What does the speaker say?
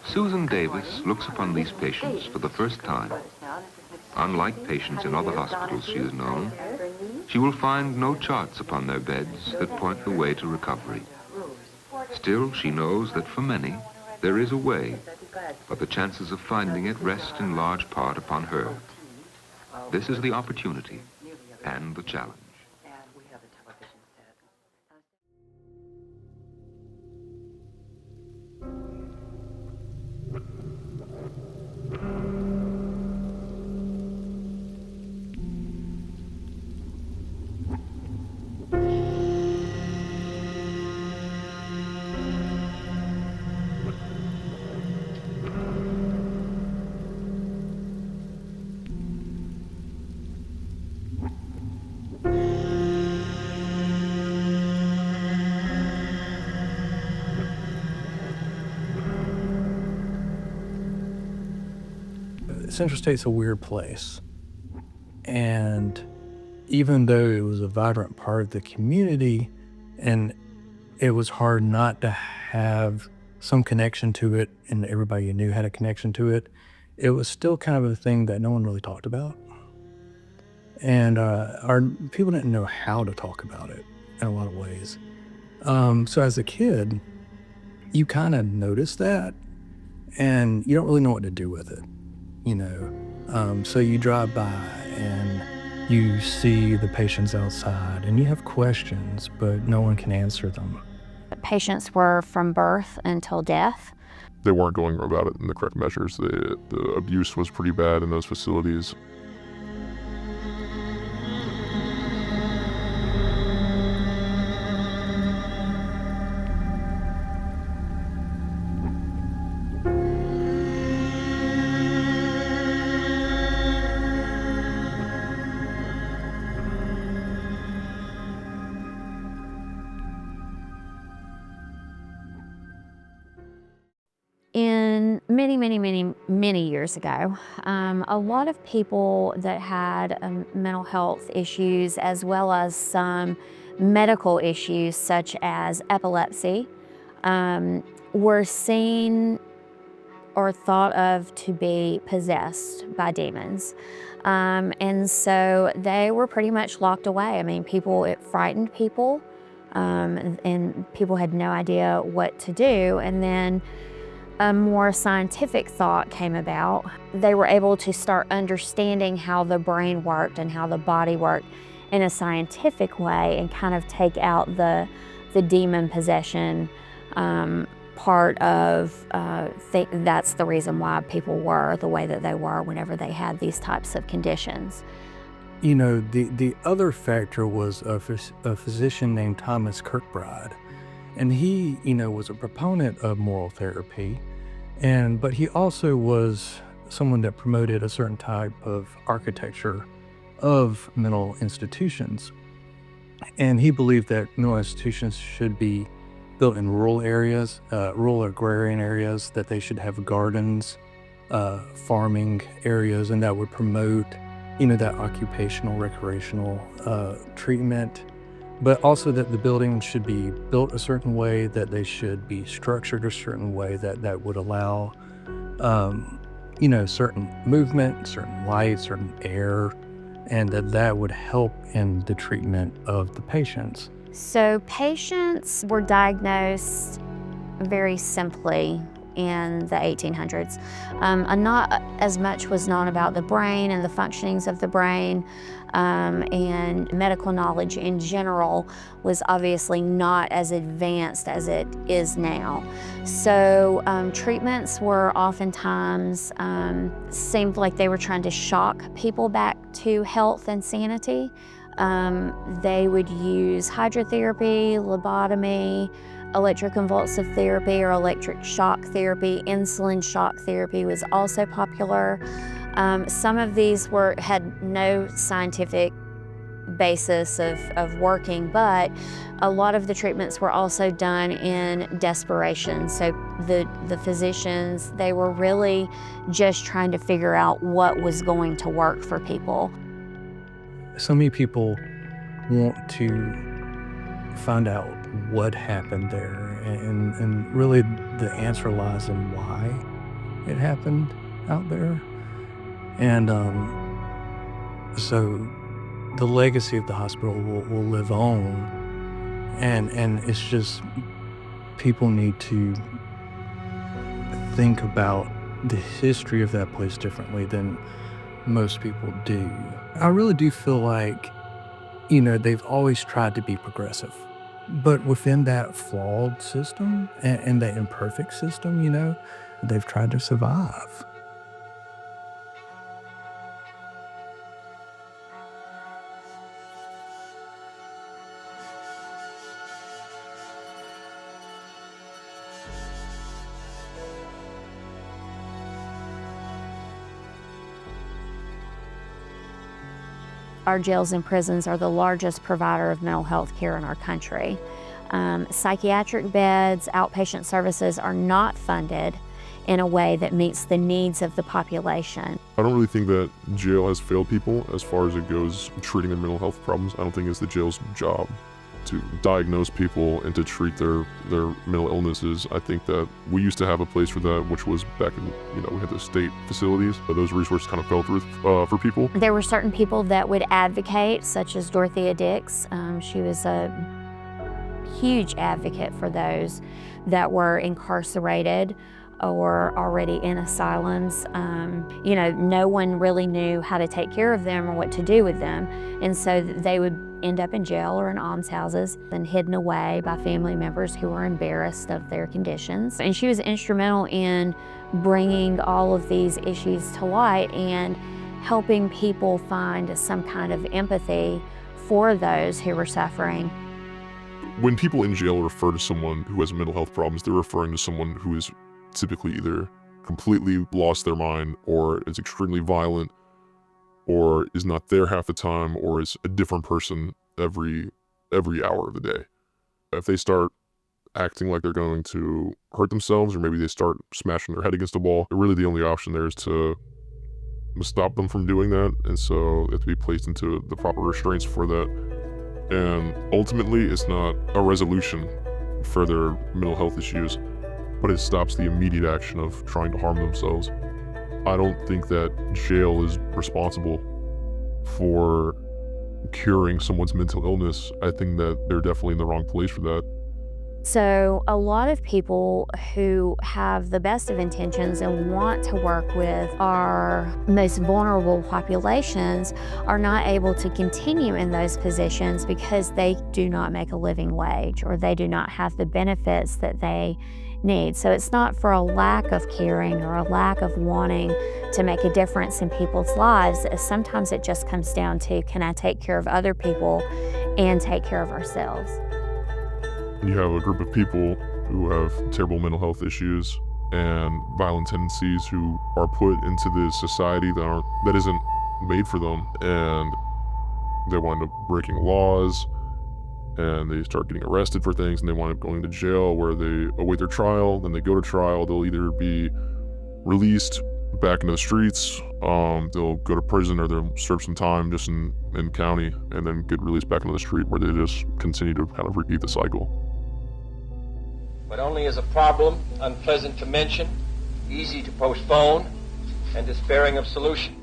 Susan Davis looks upon these patients for the first time. Unlike patients in other hospitals she has known, she will find no charts upon their beds that point the way to recovery. Still, she knows that for many, there is a way, but the chances of finding it rest in large part upon her. This is the opportunity and the challenge. Central State's a weird place, and even though it was a vibrant part of the community and it was hard not to have some connection to it and everybody you knew had a connection to it, it was still kind of a thing that no one really talked about. And our people didn't know how to talk about it in a lot of ways. So as a kid, you kind of notice that and you don't really know what to do with it. So you drive by and you see the patients outside and you have questions, but no one can answer them. Patients were from birth until death. They weren't going about it in the correct measures. The abuse was pretty bad in those facilities. In many years ago, a lot of people that had mental health issues as well as some medical issues such as epilepsy were seen or thought of to be possessed by demons. And so they were pretty much locked away. I mean, it frightened people and people had no idea what to do. And then a more scientific thought came about. They were able to start understanding how the brain worked and how the body worked in a scientific way and kind of take out the demon possession part of, that's the reason why people were the way that they were whenever they had these types of conditions. The other factor was a physician named Thomas Kirkbride. And he, was a proponent of moral therapy, but he also was someone that promoted a certain type of architecture of mental institutions. And he believed that mental institutions should be built in rural areas, rural agrarian areas, that they should have gardens, farming areas, and that would promote, that occupational, recreational treatment. But also that the building should be built a certain way, that they should be structured a certain way that would allow, certain movement, certain light, certain air, and that would help in the treatment of the patients. So patients were diagnosed very simply in the 1800s. Not as much was known about the brain and the functionings of the brain, and medical knowledge in general was obviously not as advanced as it is now. So treatments were oftentimes seemed like they were trying to shock people back to health and sanity. They would use hydrotherapy, lobotomy, electroconvulsive therapy or electric shock therapy. Insulin shock therapy was also popular. Some of these had no scientific basis of working, but a lot of the treatments were also done in desperation. So the physicians, they were really just trying to figure out what was going to work for people. So many people want to find out what happened there, and really the answer lies in why it happened out there. And so the legacy of the hospital will live on, and it's just people need to think about the history of that place differently than most people do. I really do feel like, they've always tried to be progressive, but within that flawed system and that imperfect system, they've tried to survive. Our jails and prisons are the largest provider of mental health care in our country. Psychiatric beds, outpatient services are not funded in a way that meets the needs of the population. I don't really think that jail has failed people as far as it goes treating their mental health problems. I don't think it's the jail's job to diagnose people and to treat their mental illnesses. I think that we used to have a place for that, which was back in, we had the state facilities, but those resources kind of fell through for people. There were certain people that would advocate, such as Dorothea Dix. She was a huge advocate for those that were incarcerated or already in asylums. No one really knew how to take care of them or what to do with them. And so they would end up in jail or in almshouses and hidden away by family members who were embarrassed of their conditions. And she was instrumental in bringing all of these issues to light and helping people find some kind of empathy for those who were suffering. When people in jail refer to someone who has mental health problems, they're referring to someone who is typically either completely lost their mind or is extremely violent or is not there half the time or is a different person every hour of the day. If they start acting like they're going to hurt themselves or maybe they start smashing their head against a wall, really the only option there is to stop them from doing that, and so they have to be placed into the proper restraints for that. And ultimately, it's not a resolution for their mental health issues, but it stops the immediate action of trying to harm themselves. I don't think that jail is responsible for curing someone's mental illness. I think that they're definitely in the wrong place for that. So a lot of people who have the best of intentions and want to work with our most vulnerable populations are not able to continue in those positions because they do not make a living wage or they do not have the benefits that they need. So it's not for a lack of caring or a lack of wanting to make a difference in people's lives. Sometimes it just comes down to, can I take care of other people and take care of ourselves? You have a group of people who have terrible mental health issues and violent tendencies who are put into this society that isn't made for them, and they wind up breaking laws and they start getting arrested for things and they wind up going to jail where they await their trial. Then they go to trial, they'll either be released back into the streets, they'll go to prison, or they'll serve some time just in county and then get released back into the street where they just continue to kind of repeat the cycle. But only as a problem unpleasant to mention, easy to postpone, and despairing of solution.